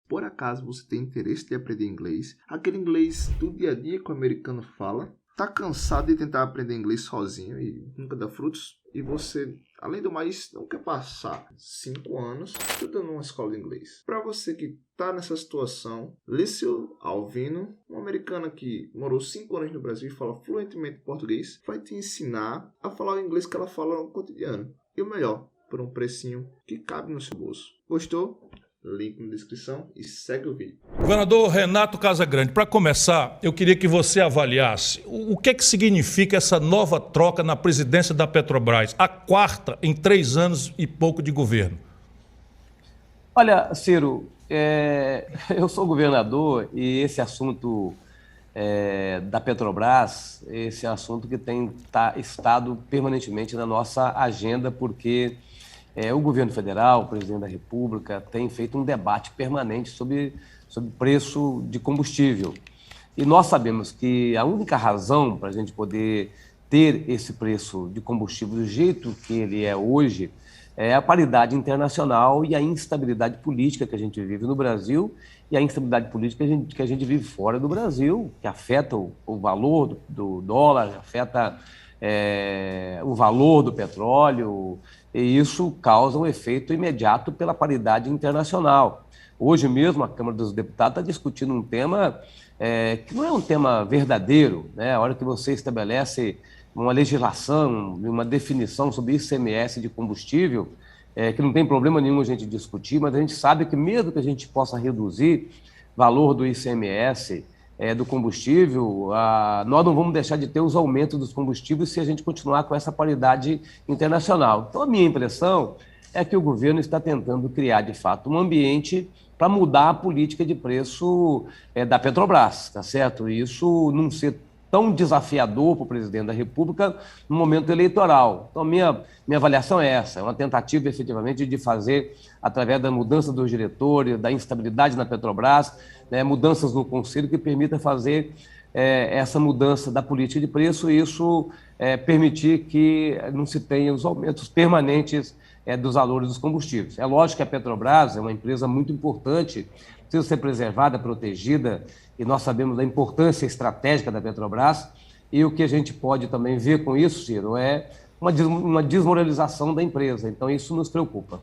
por acaso você tem interesse de aprender inglês, aquele inglês do dia a dia que o americano fala, tá cansado de tentar aprender inglês sozinho e nunca dá frutos, e você, além do mais, não quer passar 5 anos estudando numa escola de inglês. Para você que tá nessa situação, Lício Alvino, um americano que morou 5 anos no Brasil e fala fluentemente português, vai te ensinar a falar o inglês que ela fala no cotidiano. E o melhor, por um precinho que cabe no seu bolso. Gostou? Link na descrição e segue o vídeo. Governador Renato Casagrande, para começar, eu queria que você avaliasse o que é que significa essa nova troca na presidência da Petrobras, a quarta em 3 anos e pouco de governo. Olha, Ciro, eu sou governador e esse assunto da Petrobras, esse é um assunto que tem estado permanentemente na nossa agenda, porque o governo federal, o presidente da República, tem feito um debate permanente sobre preço de combustível. E nós sabemos que a única razão para a gente poder ter esse preço de combustível do jeito que ele é hoje é a paridade internacional e a instabilidade política que a gente vive no Brasil e a instabilidade política que a gente vive fora do Brasil, que afeta o valor do dólar, afeta o valor do petróleo, e isso causa um efeito imediato pela paridade internacional. Hoje mesmo a Câmara dos Deputados está discutindo um tema que não é um tema verdadeiro, né? A hora que você estabelece uma legislação, uma definição sobre ICMS de combustível, que não tem problema nenhum a gente discutir, mas a gente sabe que mesmo que a gente possa reduzir o valor do ICMS do combustível, nós não vamos deixar de ter os aumentos dos combustíveis se a gente continuar com essa paridade internacional. Então, a minha impressão é que o governo está tentando criar, de fato, um ambiente para mudar a política de preço da Petrobras, tá certo? E isso não ser tão desafiador para o presidente da República no momento eleitoral. Então, minha avaliação é essa, é uma tentativa, efetivamente, de fazer, através da mudança dos diretores, da instabilidade na Petrobras, mudanças no Conselho que permita fazer essa mudança da política de preço e isso permitir que não se tenha os aumentos permanentes dos valores dos combustíveis. É lógico que a Petrobras é uma empresa muito importante, precisa ser preservada, protegida, e nós sabemos da importância estratégica da Petrobras, e o que a gente pode também ver com isso, Ciro, é uma desmoralização da empresa. Então, isso nos preocupa.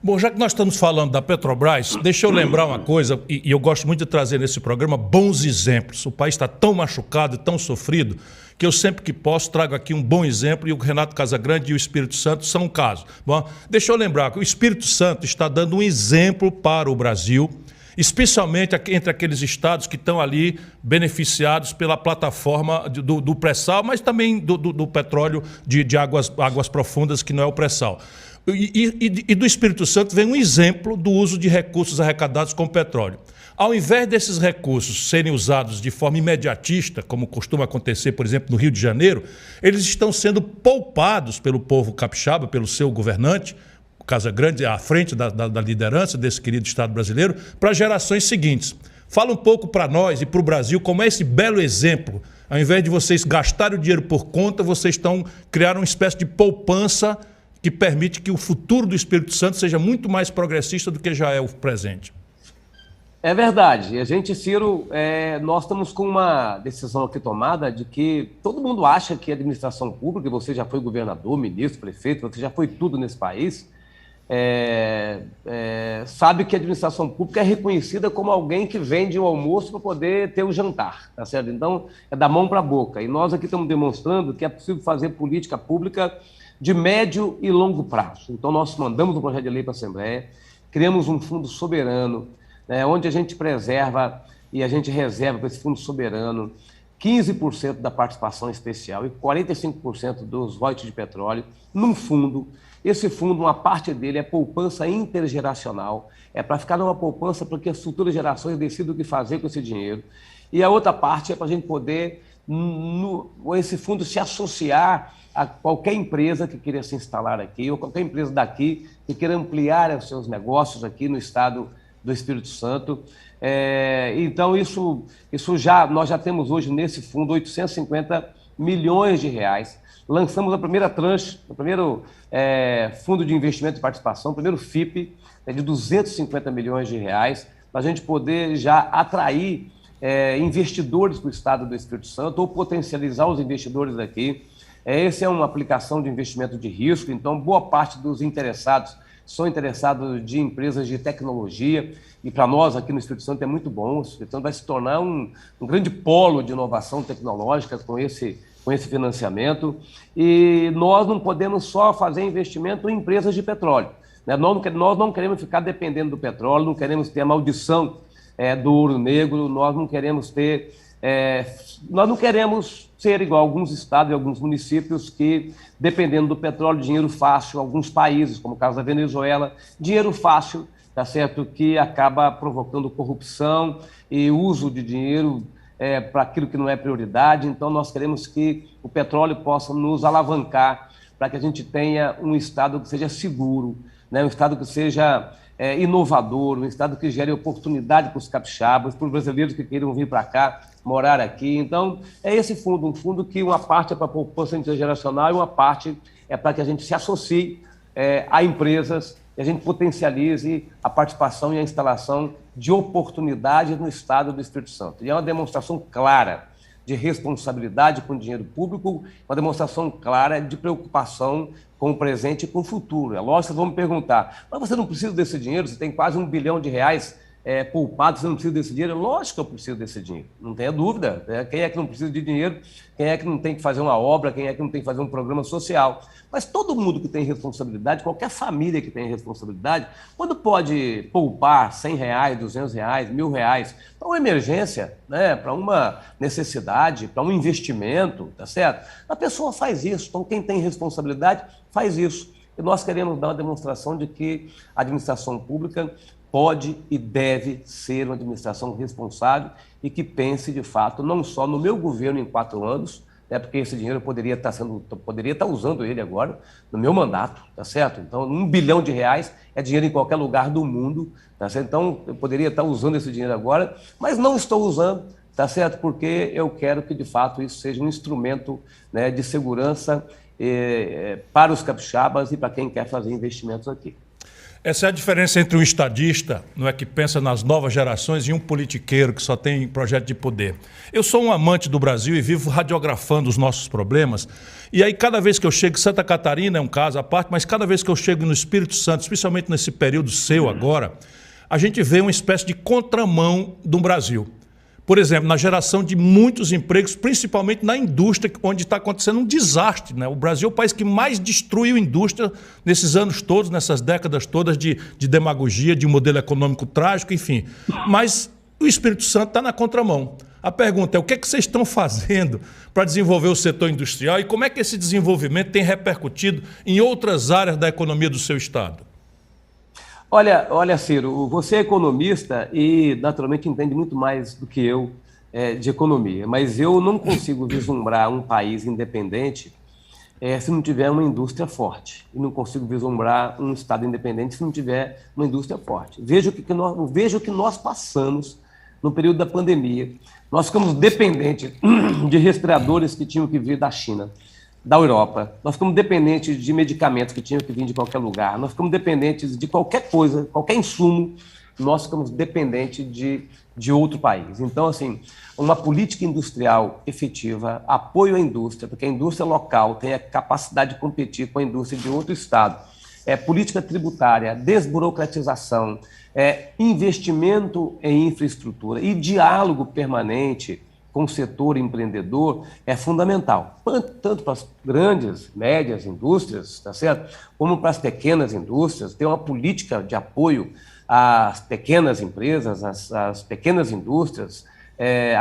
Bom, já que nós estamos falando da Petrobras, deixa eu lembrar uma coisa, e eu gosto muito de trazer nesse programa bons exemplos. O país está tão machucado e tão sofrido que eu sempre que posso trago aqui um bom exemplo, e o Renato Casagrande e o Espírito Santo são um caso. Bom, deixa eu lembrar que o Espírito Santo está dando um exemplo para o Brasil, especialmente entre aqueles estados que estão ali beneficiados pela plataforma do pré-sal, mas também do petróleo de águas profundas, que não é o pré-sal. E do Espírito Santo vem um exemplo do uso de recursos arrecadados com petróleo. Ao invés desses recursos serem usados de forma imediatista, como costuma acontecer, por exemplo, no Rio de Janeiro, eles estão sendo poupados pelo povo capixaba, pelo seu governante, Casagrande, à frente da liderança desse querido Estado brasileiro, para gerações seguintes. Fala um pouco para nós e para o Brasil como é esse belo exemplo. Ao invés de vocês gastarem o dinheiro por conta, vocês estão criando uma espécie de poupança que permite que o futuro do Espírito Santo seja muito mais progressista do que já é o presente. É verdade. E a gente, Ciro, nós estamos com uma decisão aqui tomada de que todo mundo acha que a administração pública, e você já foi governador, ministro, prefeito, você já foi tudo nesse país, sabe que a administração pública é reconhecida como alguém que vende o almoço para poder ter o jantar, tá certo? Então, é da mão para a boca. E nós aqui estamos demonstrando que é possível fazer política pública de médio e longo prazo. Então, nós mandamos um projeto de lei para a Assembleia, criamos um fundo soberano, onde a gente preserva e a gente reserva para esse fundo soberano 15% da participação especial e 45% dos royalties de petróleo num fundo. Esse fundo, uma parte dele é poupança intergeracional, é para ficar numa poupança para que as futuras gerações decidam o que fazer com esse dinheiro. E a outra parte é para a gente poder, esse fundo se associar a qualquer empresa que queira se instalar aqui, ou qualquer empresa daqui que queira ampliar os seus negócios aqui no estado do Espírito Santo. Então, nós já temos hoje nesse fundo 850 milhões de reais. Lançamos a primeira tranche, o primeiro fundo de investimento e participação, o primeiro FIP, de 250 milhões de reais. para a gente poder já atrair investidores para o estado do Espírito Santo ou potencializar os investidores aqui. Essa é uma aplicação de investimento de risco, então boa parte dos interessados são interessados de empresas de tecnologia, e para nós aqui no Espírito Santo é muito bom. O Espírito Santo vai se tornar um grande polo de inovação tecnológica com esse financiamento, e nós não podemos só fazer investimento em empresas de petróleo, né? Nós não queremos ficar dependendo do petróleo, não queremos ter a maldição do ouro negro, nós não queremos ser igual a alguns estados e alguns municípios que, dependendo do petróleo, dinheiro fácil, alguns países, como o caso da Venezuela, dinheiro fácil, tá certo, que acaba provocando corrupção e uso de dinheiro para aquilo que não é prioridade. Então, nós queremos que o petróleo possa nos alavancar para que a gente tenha um estado que seja seguro, né? Um estado que seja inovador, um estado que gere oportunidade para os capixabas, para os brasileiros que queiram vir para cá, morar aqui. Então, é esse fundo, um fundo que uma parte é para a poupança intergeracional e uma parte é para que a gente se associe a empresas e a gente potencialize a participação e a instalação de oportunidades no estado do Espírito Santo. E é uma demonstração clara de responsabilidade com o dinheiro público, uma demonstração clara de preocupação com o presente e com o futuro. É lógico que vocês vão me perguntar, mas você não precisa desse dinheiro, você tem quase R$1 bilhão poupado, você não precisa desse dinheiro? Lógico que eu preciso desse dinheiro, não tenha dúvida. Quem é que não precisa de dinheiro? Quem é que não tem que fazer uma obra? Quem é que não tem que fazer um programa social? Mas todo mundo que tem responsabilidade, qualquer família que tem responsabilidade, quando pode poupar R$100, R$200, R$1.000 para uma emergência, né, para uma necessidade, para um investimento, tá certo? A pessoa faz isso. Então, quem tem responsabilidade faz isso. E nós queremos dar uma demonstração de que a administração pública pode e deve ser uma administração responsável e que pense, de fato, não só no meu governo em 4 anos, né, porque esse dinheiro poderia estar usando ele agora, no meu mandato, tá certo? Então, R$1 bilhão é dinheiro em qualquer lugar do mundo, tá certo? Então, eu poderia estar usando esse dinheiro agora, mas não estou usando, tá certo? Porque eu quero que, de fato, isso seja um instrumento, né, de segurança para os capixabas e para quem quer fazer investimentos aqui. Essa é a diferença entre um estadista, não é, que pensa nas novas gerações, e um politiqueiro que só tem projeto de poder. Eu sou um amante do Brasil e vivo radiografando os nossos problemas. E aí, cada vez que eu chego, Santa Catarina é um caso à parte, mas cada vez que eu chego no Espírito Santo, especialmente nesse período seu agora, a gente vê uma espécie de contramão do Brasil. Por exemplo, na geração de muitos empregos, principalmente na indústria, onde está acontecendo um desastre, né? O Brasil é o país que mais destruiu a indústria nesses anos todos, nessas décadas todas de demagogia, de um modelo econômico trágico, enfim. Mas o Espírito Santo está na contramão. A pergunta é: o que é que vocês estão fazendo para desenvolver o setor industrial e como é que esse desenvolvimento tem repercutido em outras áreas da economia do seu estado? Olha, Ciro, você é economista e naturalmente entende muito mais do que eu de economia, mas eu não consigo vislumbrar um país independente se não tiver uma indústria forte, e não consigo vislumbrar um estado independente se não tiver uma indústria forte. Veja o que nós passamos no período da pandemia. Nós ficamos dependentes de respiradores que tinham que vir da China, da Europa. Nós ficamos dependentes de medicamentos que tinham que vir de qualquer lugar. Nós ficamos dependentes de qualquer coisa, qualquer insumo, nós ficamos dependentes de outro país. Então, assim, uma política industrial efetiva, apoio à indústria, porque a indústria local tem a capacidade de competir com a indústria de outro estado. Política tributária, desburocratização, investimento em infraestrutura e diálogo permanente com o setor empreendedor é fundamental, tanto para as grandes, médias indústrias, tá certo? Como para as pequenas indústrias. Ter uma política de apoio às pequenas empresas, às pequenas indústrias,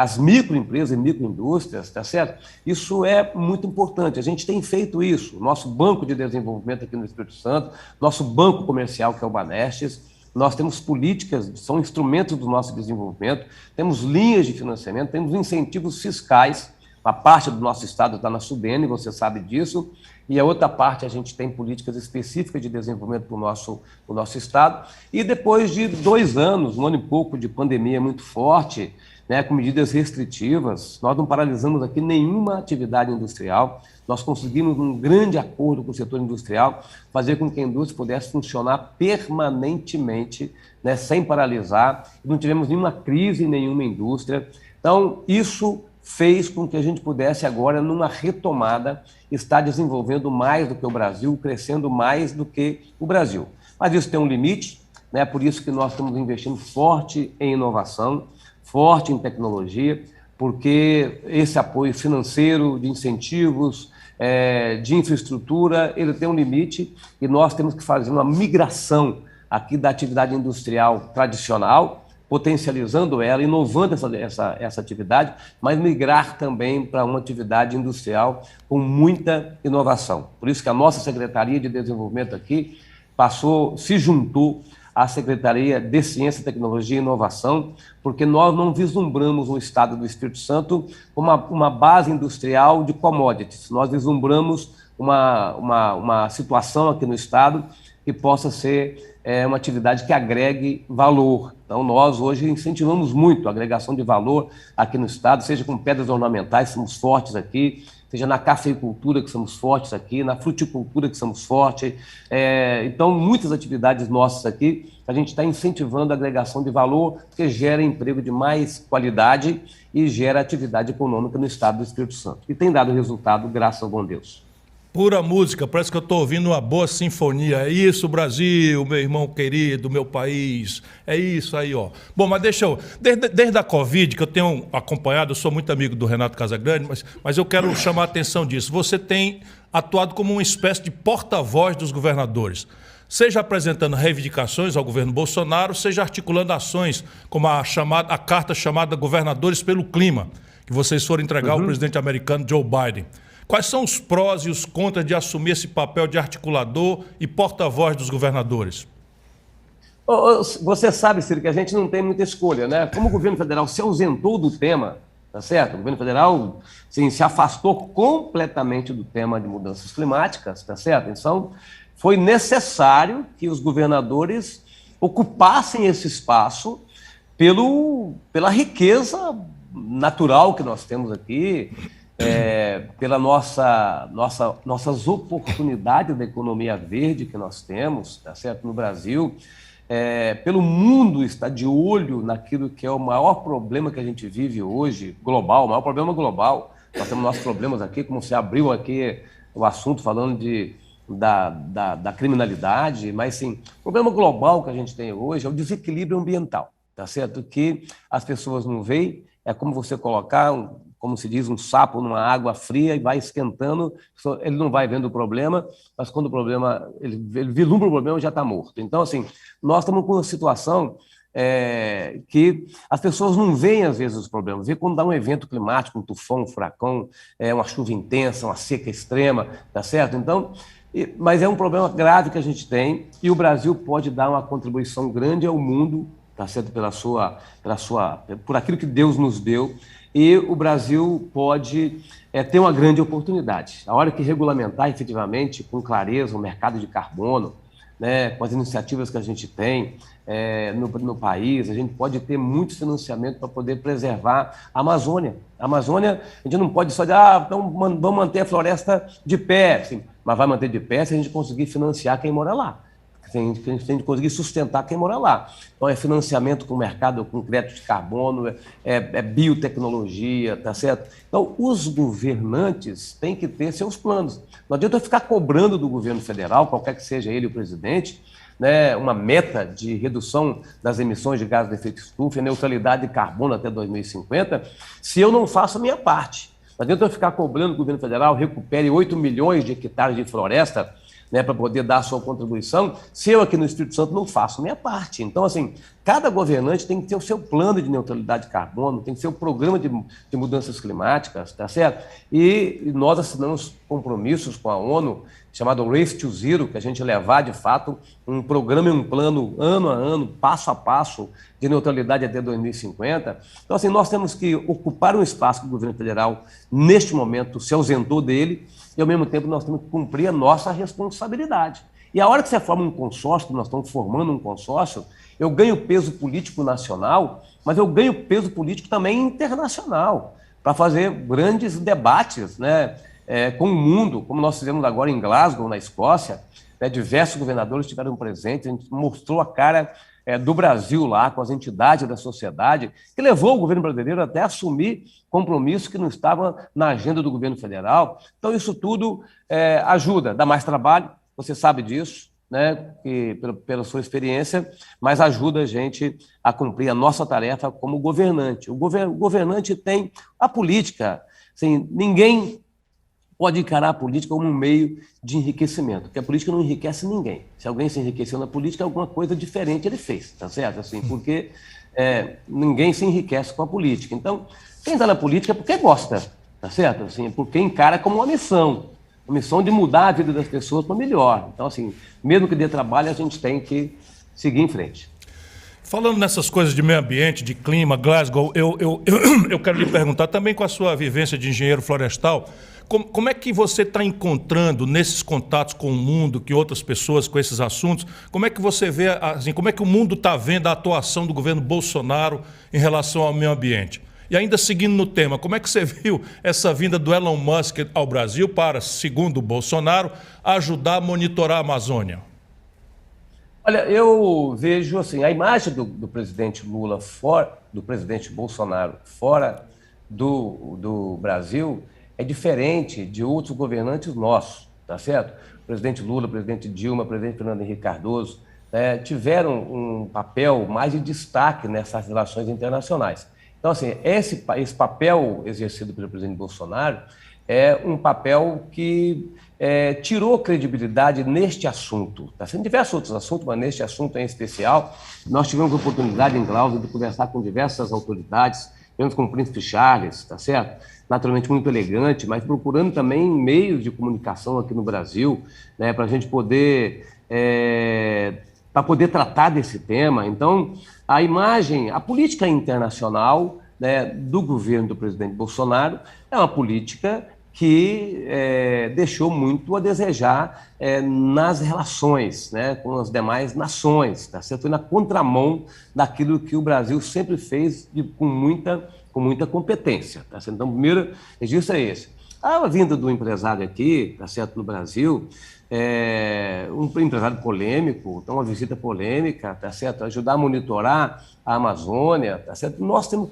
às microempresas e microindústrias, tá certo? Isso é muito importante. A gente tem feito isso. Nosso banco de desenvolvimento aqui no Espírito Santo, nosso banco comercial, que é o Banestes, nós temos políticas, são instrumentos do nosso desenvolvimento, temos linhas de financiamento, temos incentivos fiscais, a parte do nosso estado está na SUDENE, você sabe disso, e a outra parte a gente tem políticas específicas de desenvolvimento para o nosso Estado. E depois de 2 anos, 1 ano e pouco de pandemia muito forte, né, com medidas restritivas, nós não paralisamos aqui nenhuma atividade industrial. Nós conseguimos, um grande acordo com o setor industrial, fazer com que a indústria pudesse funcionar permanentemente, né, sem paralisar. Não tivemos nenhuma crise em nenhuma indústria. Então, isso fez com que a gente pudesse agora, numa retomada, estar desenvolvendo mais do que o Brasil, crescendo mais do que o Brasil. Mas isso tem um limite, né? Por isso que nós estamos investindo forte em inovação, forte em tecnologia, porque esse apoio financeiro, de incentivos, de infraestrutura, ele tem um limite e nós temos que fazer uma migração aqui da atividade industrial tradicional, potencializando ela, inovando essa atividade, mas migrar também para uma atividade industrial com muita inovação. Por isso que a nossa Secretaria de Desenvolvimento aqui se juntou à Secretaria de Ciência, Tecnologia e Inovação, porque nós não vislumbramos um estado do Espírito Santo como uma base industrial de commodities. Nós vislumbramos uma situação aqui no estado que possa ser uma atividade que agregue valor. Então, nós hoje incentivamos muito a agregação de valor aqui no estado, seja com pedras ornamentais, somos fortes aqui, seja na cafeicultura, que somos fortes aqui, na fruticultura, que somos fortes. Então, muitas atividades nossas aqui, a gente está incentivando a agregação de valor, que gera emprego de mais qualidade e gera atividade econômica no estado do Espírito Santo. E tem dado resultado, graças ao bom Deus. Pura música, parece que eu estou ouvindo uma boa sinfonia. É isso, Brasil, meu irmão querido, meu país. É isso aí, ó. Bom, mas deixa eu... Desde a Covid, que eu tenho acompanhado, eu sou muito amigo do Renato Casagrande, mas eu quero chamar a atenção disso. Você tem atuado como uma espécie de porta-voz dos governadores, seja apresentando reivindicações ao governo Bolsonaro, seja articulando ações como a carta chamada Governadores pelo Clima, que vocês foram entregar ao presidente americano Joe Biden. Quais são os prós e os contras de assumir esse papel de articulador e porta-voz dos governadores? Você sabe, Ciro, que a gente não tem muita escolha, né? Como o governo federal se ausentou do tema, tá certo? O governo federal se afastou completamente do tema de mudanças climáticas, tá certo? Então, foi necessário que os governadores ocupassem esse espaço pela riqueza natural que nós temos aqui, pela nossas oportunidades da economia verde que nós temos, tá certo, no Brasil, pelo mundo estar de olho naquilo que é o maior problema que a gente vive hoje, global, o maior problema global. Nós temos nossos problemas aqui, como você abriu aqui o assunto falando da criminalidade, mas sim, o problema global que a gente tem hoje é o desequilíbrio ambiental, tá certo? Que as pessoas não veem, é como você colocar como se diz, um sapo numa água fria e vai esquentando, ele não vai vendo o problema, mas quando o problema, ele vislumbra o problema, já está morto. Então, assim, nós estamos com uma situação que as pessoas não veem, às vezes, os problemas. Vê quando dá um evento climático, um tufão, um furacão, uma chuva intensa, uma seca extrema, tá certo? Então, mas é um problema grave que a gente tem e o Brasil pode dar uma contribuição grande ao mundo, tá certo? Por aquilo que Deus nos deu. E o Brasil pode ter uma grande oportunidade. A hora que regulamentar efetivamente, com clareza, o mercado de carbono, né, com as iniciativas que a gente tem no país, a gente pode ter muito financiamento para poder preservar a Amazônia. A Amazônia, a gente não pode só dizer, então vamos manter a floresta de pé, assim, mas vai manter de pé se a gente conseguir financiar quem mora lá. Se a gente conseguir sustentar quem mora lá. Então, é financiamento com o mercado, com crédito de carbono, biotecnologia, tá certo? Então, os governantes têm que ter seus planos. Não adianta ficar cobrando do governo federal, qualquer que seja ele o presidente, né, uma meta de redução das emissões de gases de efeito estufa e neutralidade de carbono até 2050, se eu não faço a minha parte. Não adianta eu ficar cobrando do governo federal, recupere 8 milhões de hectares de floresta, né, para poder dar a sua contribuição, se eu aqui no Espírito Santo não faço a minha parte. Então, assim, cada governante tem que ter o seu plano de neutralidade de carbono, tem que ter o programa de mudanças climáticas, tá certo? E nós assinamos compromissos com a ONU, chamado Race to Zero, que a gente levar, de fato, um programa e um plano, ano a ano, passo a passo, de neutralidade até 2050. Então, assim, nós temos que ocupar um espaço que o governo federal, neste momento, se ausentou dele, e, ao mesmo tempo, nós temos que cumprir a nossa responsabilidade. E a hora que você forma um consórcio, nós estamos formando um consórcio, eu ganho peso político nacional, mas eu ganho peso político também internacional, para fazer grandes debates, né, com o mundo, como nós fizemos agora em Glasgow, na Escócia, né, diversos governadores estiveram presentes, a gente mostrou a cara do Brasil lá, com as entidades da sociedade, que levou o governo brasileiro até a assumir compromissos que não estavam na agenda do governo federal. Então, isso tudo ajuda, dá mais trabalho, você sabe disso, né, pela sua experiência, mas ajuda a gente a cumprir a nossa tarefa como governante. O governante tem a política, assim, ninguém pode encarar a política como um meio de enriquecimento, porque a política não enriquece ninguém. Se alguém se enriqueceu na política, alguma coisa diferente ele fez, tá certo? Assim, porque ninguém se enriquece com a política. Então, quem está na política é porque gosta, tá certo? Assim, porque encara como uma missão de mudar a vida das pessoas para melhor. Então, assim, mesmo que dê trabalho, a gente tem que seguir em frente. Falando nessas coisas de meio ambiente, de clima, Glasgow, eu quero lhe perguntar também, com a sua vivência de engenheiro florestal, como é que você está encontrando nesses contatos com o mundo, que outras pessoas com esses assuntos, como é que você vê, assim, como é que o mundo está vendo a atuação do governo Bolsonaro em relação ao meio ambiente? E ainda seguindo no tema, como é que você viu essa vinda do Elon Musk ao Brasil para, segundo o Bolsonaro, ajudar a monitorar a Amazônia? Olha, eu vejo assim, a imagem do presidente Lula do presidente Bolsonaro fora do Brasil é diferente de outros governantes nossos, tá certo? O presidente Lula, o presidente Dilma, o presidente Fernando Henrique Cardoso tiveram um papel mais de destaque nessas relações internacionais. Então, assim, esse papel exercido pelo presidente Bolsonaro é um papel que tirou credibilidade neste assunto. Tá sendo diversos outros assuntos, mas neste assunto em especial, nós tivemos a oportunidade em Glasgow de conversar com diversas autoridades, tivemos com o príncipe Charles, tá certo? Naturalmente muito elegante, mas procurando também meios de comunicação aqui no Brasil, né, para a gente poder tratar desse tema. Então, a política internacional, né, do governo do presidente Bolsonaro é uma política que deixou muito a desejar nas relações, né, com as demais nações, tá certo? Foi na contramão daquilo que o Brasil sempre fez com muita competência, tá certo? Então, o primeiro registro é esse. A vinda do empresário aqui, tá certo, no Brasil, um empresário polêmico, então uma visita polêmica, tá certo? Ajudar a monitorar a Amazônia, tá certo? Nós temos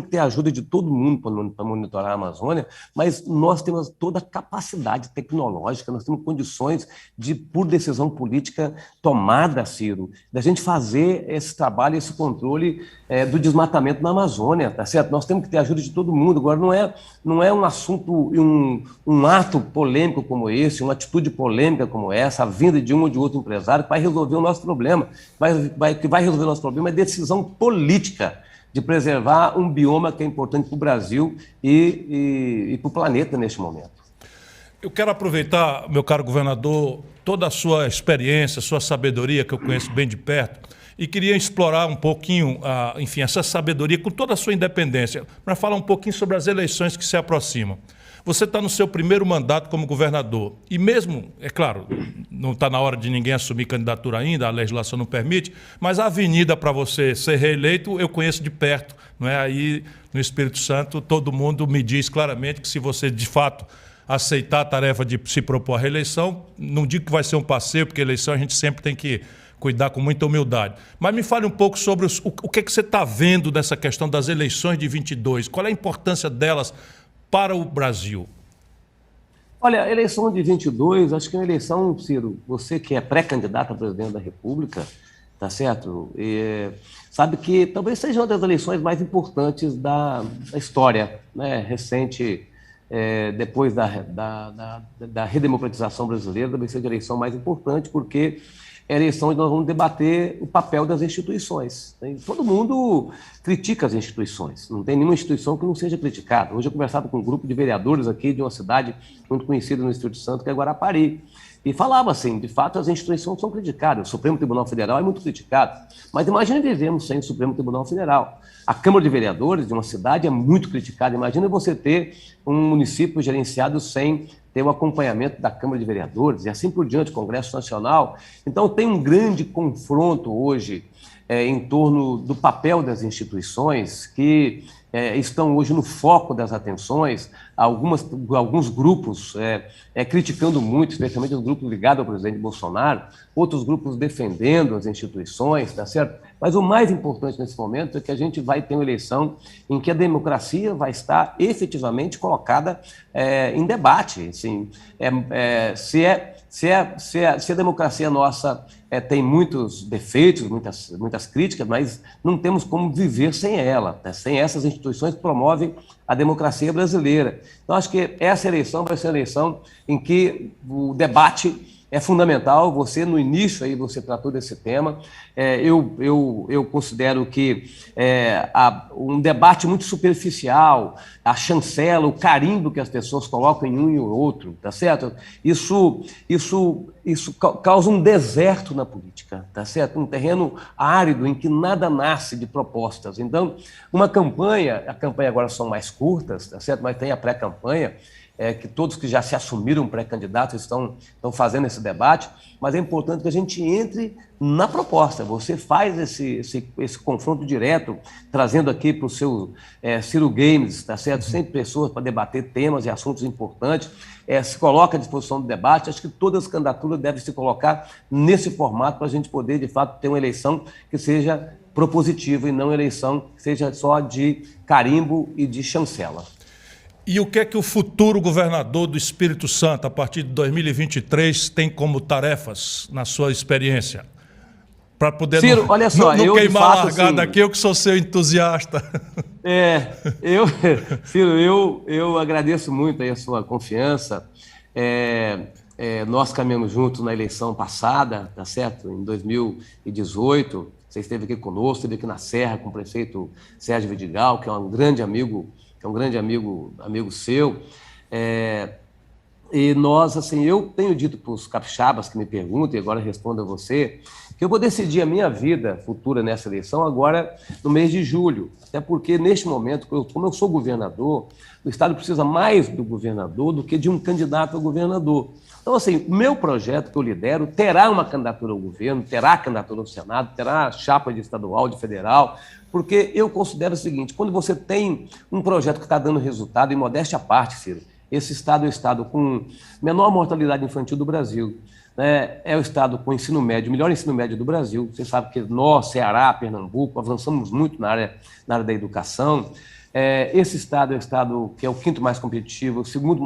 que ter a ajuda de todo mundo para monitorar a Amazônia, mas nós temos toda a capacidade tecnológica, nós temos condições de, por decisão política tomada, Ciro, da gente fazer esse trabalho, esse controle do desmatamento na Amazônia, tá certo? Nós temos que ter a ajuda de todo mundo. Agora, não é um assunto, um ato polêmico como esse, uma atitude polêmica como essa, a vinda de um ou de outro empresário que vai resolver o nosso problema. Que vai resolver o nosso problema é decisão política de preservar um bioma que é importante para o Brasil e para o planeta neste momento. Eu quero aproveitar, meu caro governador, toda a sua experiência, sua sabedoria, que eu conheço bem de perto, e queria explorar um pouquinho, enfim, essa sabedoria com toda a sua independência, para falar um pouquinho sobre as eleições que se aproximam. Você está no seu primeiro mandato como governador e mesmo, é claro, não está na hora de ninguém assumir candidatura ainda, a legislação não permite, mas a avenida para você ser reeleito eu conheço de perto, não é? Aí no Espírito Santo todo mundo me diz claramente que se você de fato aceitar a tarefa de se propor a reeleição, não digo que vai ser um passeio, porque eleição a gente sempre tem que cuidar com muita humildade. Mas me fale um pouco sobre o que você está vendo dessa questão das eleições de 22, qual é a importância delas para o Brasil? Olha, a eleição de 22, acho que é uma eleição, Ciro, você que é pré-candidato a presidente da República, tá certo? Sabe que talvez seja uma das eleições mais importantes da história, né, recente, depois da redemocratização brasileira, talvez seja a eleição mais importante, porque é a eleição onde nós vamos debater o papel das instituições. Todo mundo critica as instituições, não tem nenhuma instituição que não seja criticada. Hoje eu conversava com um grupo de vereadores aqui de uma cidade muito conhecida no Espírito Santo, que é Guarapari, e falava assim, de fato as instituições são criticadas, o Supremo Tribunal Federal é muito criticado, mas imagine vivemos sem o Supremo Tribunal Federal. A Câmara de Vereadores de uma cidade é muito criticada, imagina você ter um município gerenciado sem ter o acompanhamento da Câmara de Vereadores e assim por diante, Congresso Nacional. Então tem um grande confronto hoje em torno do papel das instituições que estão hoje no foco das atenções, alguns grupos criticando muito, especialmente os grupos ligados ao presidente Bolsonaro, outros grupos defendendo as instituições, tá certo? Mas o mais importante nesse momento é que a gente vai ter uma eleição em que a democracia vai estar efetivamente colocada em debate. Assim, se a democracia nossa tem muitos defeitos, muitas críticas, mas não temos como viver sem ela, né? Sem essas instituições que promovem a democracia brasileira. Então, acho que essa eleição vai ser uma eleição em que o debate é fundamental. Você, no início, aí, você tratou desse tema. Eu considero que um debate muito superficial, a chancela, o carimbo que as pessoas colocam em um e o outro, tá certo? Isso causa um deserto na política, tá certo? Um terreno árido em que nada nasce de propostas. Então, a campanha agora são mais curtas, tá certo? Mas tem a pré-campanha, que todos que já se assumiram pré-candidatos estão fazendo esse debate, mas é importante que a gente entre na proposta. Você faz esse confronto direto, trazendo aqui para o seu Ciro Games, tá certo? Sempre pessoas para debater temas e assuntos importantes, se coloca à disposição do debate. Acho que todas as candidaturas devem se colocar nesse formato para a gente poder, de fato, ter uma eleição que seja propositiva e não uma eleição que seja só de carimbo e de chancela. E o que é que o futuro governador do Espírito Santo, a partir de 2023, tem como tarefas, na sua experiência? Para poder Ciro, olha só, não queimar a largada assim, aqui, eu que sou seu entusiasta. Ciro, eu agradeço muito aí a sua confiança. Nós caminhamos juntos na eleição passada, tá certo? Em 2018, você esteve aqui conosco, esteve aqui na Serra com o prefeito Sérgio Vidigal, que é um grande amigo seu, e nós, assim, eu tenho dito para os capixabas que me perguntam, e agora respondo a você, que eu vou decidir a minha vida futura nessa eleição agora no mês de julho, até porque neste momento, como eu sou governador, o Estado precisa mais do governador do que de um candidato a governador. Então, assim, o meu projeto que eu lidero terá uma candidatura ao governo, terá candidatura ao Senado, terá chapa de estadual, de federal, porque eu considero o seguinte: quando você tem um projeto que está dando resultado, e modéstia à parte, Ciro, esse estado é o estado com menor mortalidade infantil do Brasil, né? É o estado com ensino médio, melhor ensino médio do Brasil. Você sabe que nós, Ceará, Pernambuco, avançamos muito na área da educação. Esse estado é o estado que é o quinto mais competitivo, o segundo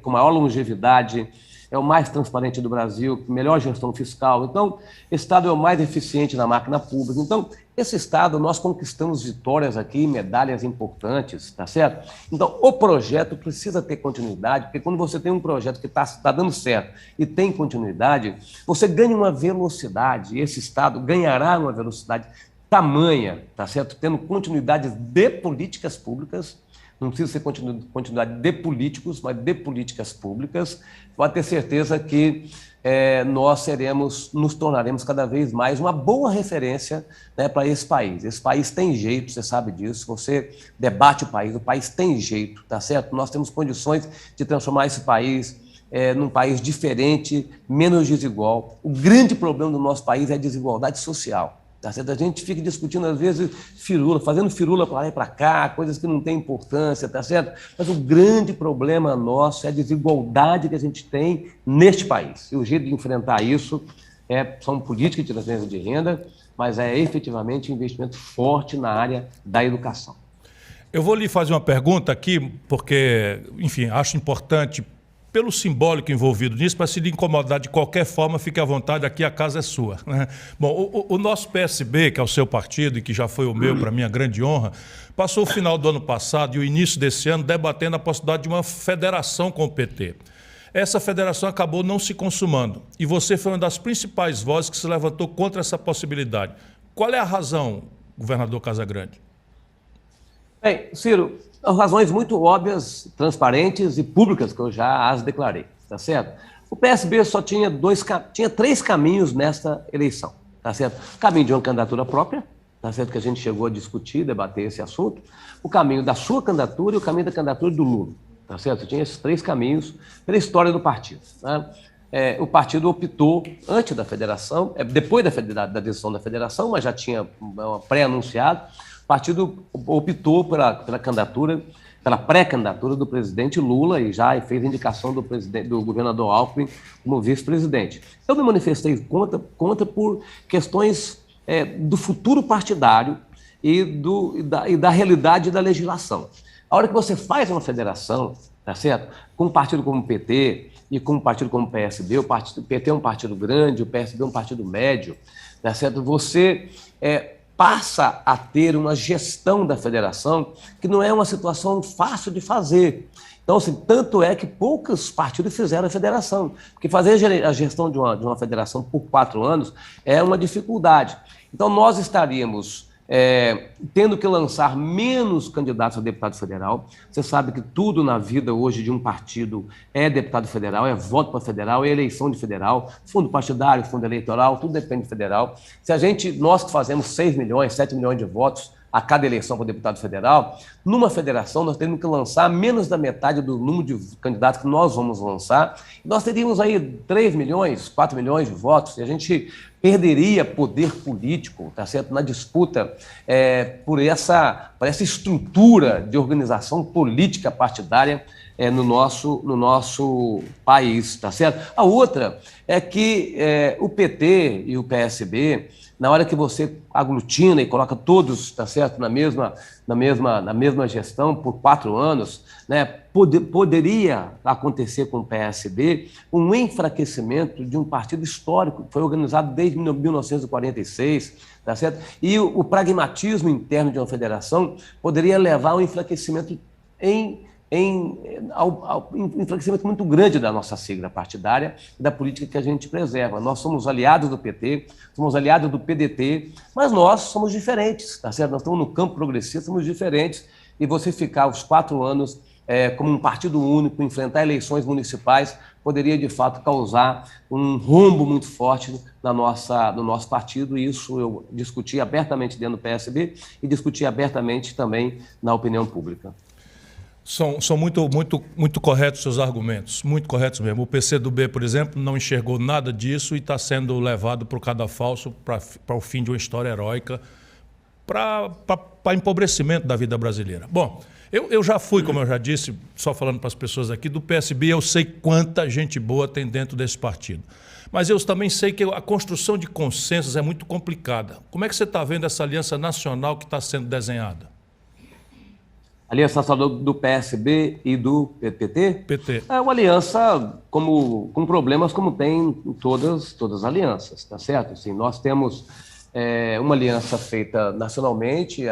com maior longevidade, é o mais transparente do Brasil, melhor gestão fiscal. Então, esse estado é o mais eficiente na máquina pública. Então, esse estado, nós conquistamos vitórias aqui, medalhas importantes, tá certo? Então, o projeto precisa ter continuidade, porque quando você tem um projeto que está dando certo e tem continuidade, você ganha uma velocidade, e esse estado ganhará uma velocidade tamanha, tá certo? Tendo continuidade de políticas públicas. Não precisa ser continuidade de políticos, mas de políticas públicas. Pode ter certeza que nós nos tornaremos cada vez mais uma boa referência, né, para esse país. Esse país tem jeito, você sabe disso. Você debate o país tem jeito, tá certo? Nós temos condições de transformar esse país num país diferente, menos desigual. O grande problema do nosso país é a desigualdade social. Tá certo? A gente fica discutindo, às vezes, fazendo firula para lá e para cá, coisas que não têm importância, tá certo? Mas o grande problema nosso é a desigualdade que a gente tem neste país. E o jeito de enfrentar isso são políticas de transferência de renda, mas é efetivamente um investimento forte na área da educação. Eu vou lhe fazer uma pergunta aqui, porque, enfim, acho importante, pelo simbólico envolvido nisso, para se lhe incomodar de qualquer forma, fique à vontade, aqui a casa é sua, né? Bom, o nosso PSB, que é o seu partido e que já foi o meu, para minha grande honra, passou o final do ano passado e o início desse ano debatendo a possibilidade de uma federação com o PT. essa federação acabou não se consumando. E você foi uma das principais vozes que se levantou contra essa possibilidade. Qual é a razão, governador Casagrande? Bem, Ciro, razões muito óbvias, transparentes e públicas que eu já as declarei, tá certo? O PSB só tinha três caminhos nesta eleição, tá certo? O caminho de uma candidatura própria, tá certo? Que a gente chegou a discutir, debater esse assunto. O caminho da sua candidatura e o caminho da candidatura do Lula, tá certo? Tinha esses três caminhos pela história do partido, né? O partido optou, antes da federação, depois da decisão da federação, mas já tinha pré-anunciado, o partido optou pela candidatura, pela pré-candidatura do presidente Lula e já fez indicação do governador Alckmin como vice-presidente. Eu me manifestei contra por questões do futuro partidário e da realidade da legislação. A hora que você faz uma federação, tá certo? Com um partido como o PT e com um partido como o PSB, o PT é um partido grande, o PSB é um partido médio, tá certo? Você passa a ter uma gestão da federação que não é uma situação fácil de fazer. Então, assim, tanto é que poucos partidos fizeram a federação, porque fazer a gestão de uma federação por 4 anos é uma dificuldade. Então, nós estaríamos tendo que lançar menos candidatos a deputado federal. Você sabe que tudo na vida hoje de um partido é deputado federal, é voto para federal, é eleição de federal, fundo partidário, fundo eleitoral, tudo depende de federal. Nós que fazemos 6 milhões, 7 milhões de votos a cada eleição para deputado federal, numa federação nós teríamos que lançar menos da metade do número de candidatos que nós vamos lançar. Nós teríamos aí 3 milhões, 4 milhões de votos e a gente perderia poder político, tá certo? Na disputa por essa estrutura de organização política partidária no nosso país, tá certo? A outra é que o PT e o PSB, na hora que você aglutina e coloca todos, tá certo, na mesma gestão por 4 anos, né, poderia acontecer com o PSB um enfraquecimento de um partido histórico que foi organizado desde 1946, tá certo? E o pragmatismo interno de uma federação poderia levar a um enfraquecimento enfraquecimento muito grande da nossa sigla partidária e da política que a gente preserva. Nós somos aliados do PT, somos aliados do PDT, mas nós somos diferentes, tá certo? Nós estamos no campo progressista, somos diferentes, e você ficar os 4 anos como um partido único, enfrentar eleições municipais, poderia, de fato, causar um rombo muito forte no nosso partido, e isso eu discuti abertamente dentro do PSB e discuti abertamente também na opinião pública. São muito corretos seus argumentos, muito corretos mesmo. O PCdoB, por exemplo, não enxergou nada disso e está sendo levado para o cadafalso para o fim de uma história heróica, para empobrecimento da vida brasileira. Bom, eu já fui, como eu já disse, só falando para as pessoas aqui, do PSB, eu sei quanta gente boa tem dentro desse partido. Mas eu também sei que a construção de consensos é muito complicada. Como é que você está vendo essa aliança nacional que está sendo desenhada? Aliança nacional do PSB e do PT? PT. É uma aliança com problemas como tem em todas as alianças, tá certo? Assim, nós temos uma aliança feita nacionalmente,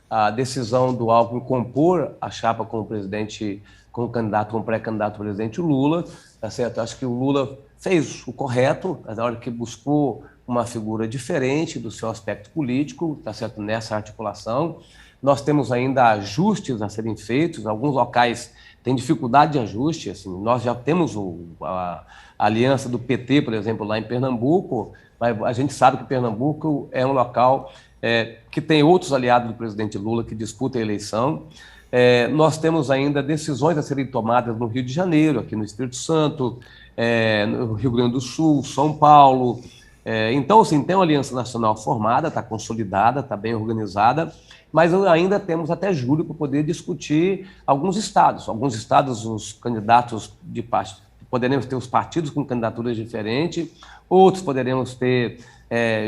a decisão do Alckmin compor a chapa com o presidente, com o pré-candidato presidente Lula, tá certo? Acho que o Lula fez o correto, na hora que buscou uma figura diferente do seu aspecto político, tá certo? Nessa articulação. Nós temos ainda ajustes a serem feitos, alguns locais têm dificuldade de ajuste, assim, nós já temos a aliança do PT, por exemplo, lá em Pernambuco, mas a gente sabe que Pernambuco é um local que tem outros aliados do presidente Lula que disputam a eleição. Nós temos ainda decisões a serem tomadas no Rio de Janeiro, aqui no Espírito Santo, no Rio Grande do Sul, São Paulo. Então, assim, tem uma aliança nacional formada, está consolidada, está bem organizada, mas ainda temos até julho para poder discutir alguns estados. Alguns estados, os candidatos de partido, poderemos ter os partidos com candidaturas diferentes, outros poderemos ter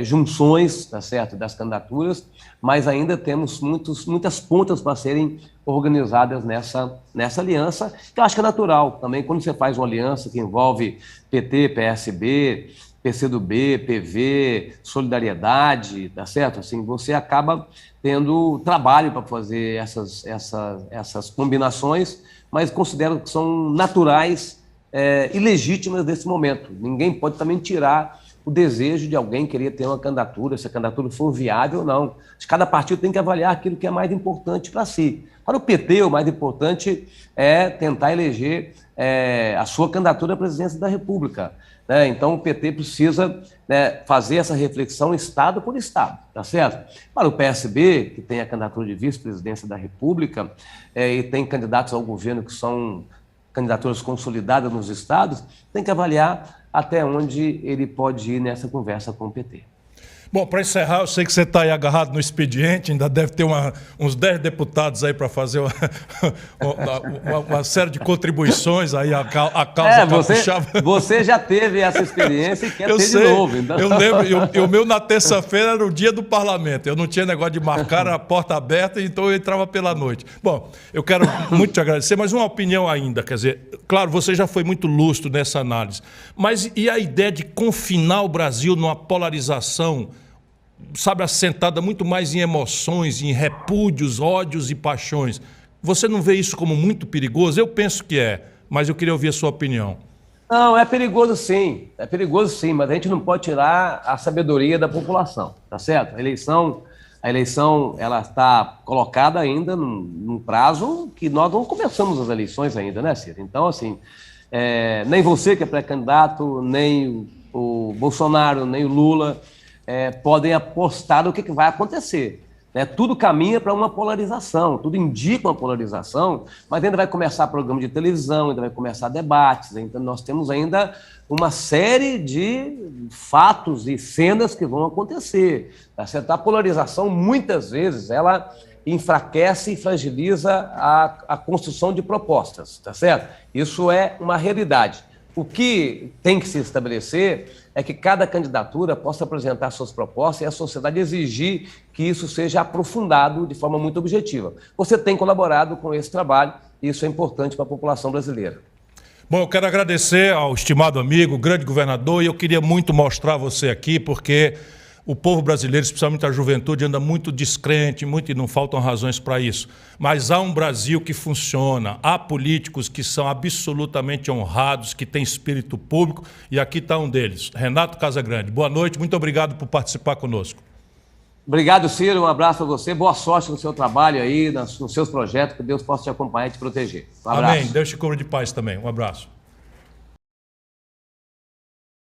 junções, tá certo, das candidaturas, mas ainda temos muitas pontas para serem organizadas nessa aliança, que eu acho que é natural também. Quando você faz uma aliança que envolve PT, PSB, PCdoB, PV, Solidariedade, tá certo? Assim, você acaba tendo trabalho para fazer essas combinações, mas considero que são naturais ilegítimas desse momento. Ninguém pode também tirar o desejo de alguém querer ter uma candidatura, se a candidatura for viável ou não. Cada partido tem que avaliar aquilo que é mais importante para si. Para o PT, o mais importante é tentar eleger a sua candidatura à presidência da República. Né? Então, o PT precisa, né, fazer essa reflexão estado por estado, tá certo? Para o PSB, que tem a candidatura de vice-presidência da República e tem candidatos ao governo que são candidaturas consolidadas nos estados, tem que avaliar até onde ele pode ir nessa conversa com o PT. Bom, para encerrar, eu sei que você está aí agarrado no expediente, ainda deve ter uns 10 deputados aí para fazer uma série de contribuições aí à causa capixaba. Você já teve essa experiência e quer ter sei, de novo. Então. Eu lembro, o meu na terça-feira era o dia do parlamento, eu não tinha negócio de marcar a porta aberta, então eu entrava pela noite. Bom, eu quero muito te agradecer, mas uma opinião ainda, quer dizer, claro, você já foi muito lustro nessa análise, mas e a ideia de confinar o Brasil numa polarização, sabe, assentada muito mais em emoções, em repúdios, ódios e paixões? Você não vê isso como muito perigoso? Eu penso que é, mas eu queria ouvir a sua opinião. Não, é perigoso sim, mas a gente não pode tirar a sabedoria da população, tá certo? A eleição ela está colocada ainda num prazo que nós não começamos as eleições ainda, né, Ciro? Então, assim, nem você que é pré-candidato, nem o Bolsonaro, nem o Lula podem apostar no que vai acontecer. Né? Tudo caminha para uma polarização, tudo indica uma polarização, mas ainda vai começar programa de televisão, ainda vai começar debates, então nós temos ainda uma série de fatos e cenas que vão acontecer. Tá certo? A polarização, muitas vezes, ela enfraquece e fragiliza a construção de propostas, tá certo? Isso é uma realidade. O que tem que se estabelecer é que cada candidatura possa apresentar suas propostas e a sociedade exigir que isso seja aprofundado de forma muito objetiva. Você tem colaborado com esse trabalho e isso é importante para a população brasileira. Bom, eu quero agradecer ao estimado amigo, grande governador, e eu queria muito mostrar você aqui, porque o povo brasileiro, especialmente a juventude, anda muito descrente, e não faltam razões para isso. Mas há um Brasil que funciona, há políticos que são absolutamente honrados, que têm espírito público, e aqui está um deles, Renato Casagrande. Boa noite, muito obrigado por participar conosco. Obrigado, Ciro, um abraço a você, boa sorte no seu trabalho aí, nos seus projetos, que Deus possa te acompanhar e te proteger. Um abraço. Amém, Deus te cubra de paz também, um abraço.